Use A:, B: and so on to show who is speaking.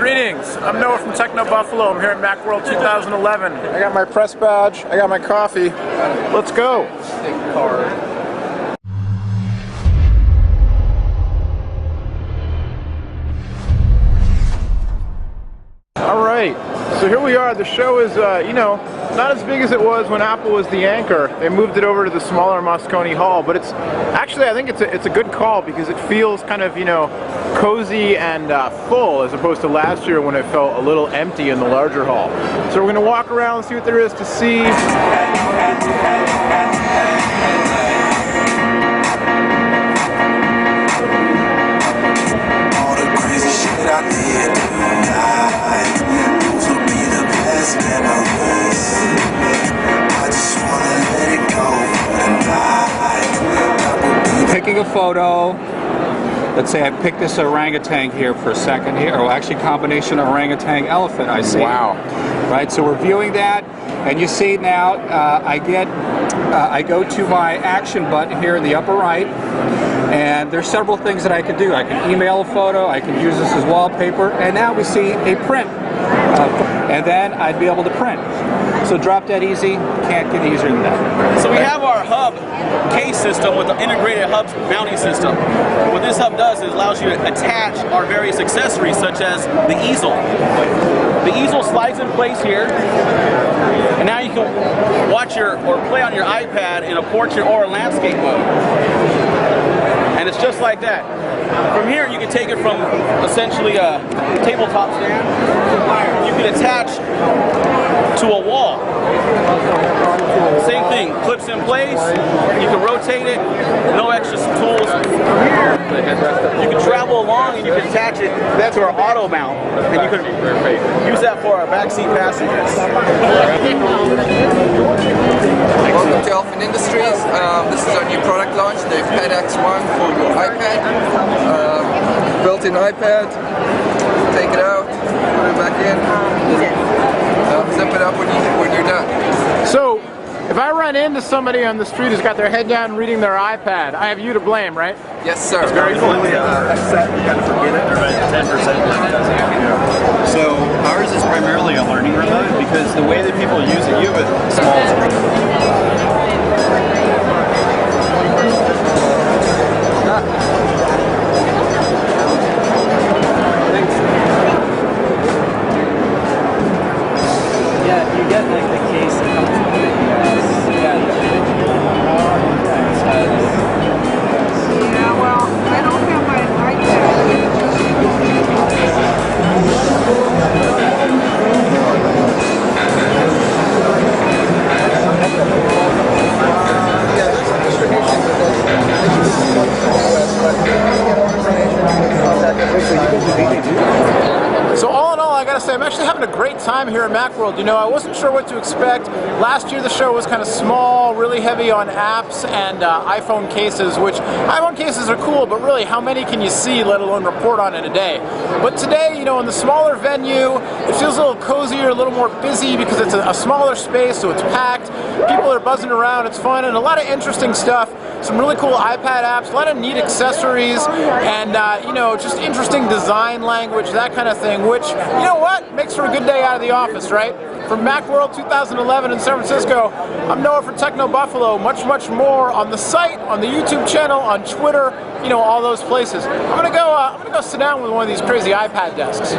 A: Greetings, I'm Noah from Techno Buffalo. I'm here at MacWorld 2011. I got my press badge, I got my coffee. Let's go. Alright, so here we are. The show is, you know, not as big as it was when Apple was the anchor. They moved it over to the smaller Moscone Hall, but it's actually, I think it's a good call because it feels kind of, you know, cozy and full as opposed to last year when it felt a little empty in the larger hall. So we're going to walk around and see what there is to see.
B: All the crazy shit I did tonight, those will be the best memories. I just wanna let it go for tonight.
C: Picking a photo. Let's say I pick this orangutan here for a second here, or actually combination orangutan elephant I see.
A: Wow.
C: Right, so we're viewing that, and you see now I go to my action button here in the upper right, and there's several things that I can do. I can email a photo, I can use this as wallpaper, and now we see a print. And then I'd be able to print. So drop dead easy, can't get easier than that.
D: So we have our hub case system with the integrated hub mounting system. What this hub does is allows you to attach our various accessories such as the easel. The easel slides in place here, and now you can watch or play on your iPad in a portrait or a landscape mode. And it's just like that. From here, you can take it from essentially a tabletop stand. You can attach to a wall. Same thing, clips in place. You can rotate it, no extra tools. From here, you can travel along and you can attach it to our auto mount. And you can use that for our backseat passengers.
E: Welcome to Elfin Industries. This is our new product launch, the iPad X1 for your iPad. Built-in iPad. Take it out, put it back in. Zip it up when you're done.
A: So, if I run into somebody on the street who's got their head down reading their iPad, I have you to blame, right?
E: Yes, sir.
F: It's very fully set, you gotta forget it, or about 10% So ours is primarily a learning remote because the way that people use it, you have a small screen.
G: Yeah, you get like the case that comes with it.
H: Yeah, well, I don't have my iPad.
A: So all in all, I gotta say, I'm actually having a great time here at MacWorld. You know, I wasn't sure what to expect. Last year the show was kind of small, really heavy on apps and iPhone cases, which iPhone cases are cool, but really how many can you see, let alone report on in a day? But today, you know, in the smaller venue, it feels a little cozier, a little more busy because it's a smaller space, so it's packed. People are buzzing around, it's fun, and a lot of interesting stuff. Some really cool iPad apps, a lot of neat accessories, and you know, just interesting design language, that kind of thing, which, you know what, makes for a good day out of the office, right? From MacWorld 2011 in San Francisco, I'm Noah from Techno Buffalo. Much more on the site, on the YouTube channel, on Twitter, you know, all those places. I'm gonna go sit down with one of these crazy iPad desks.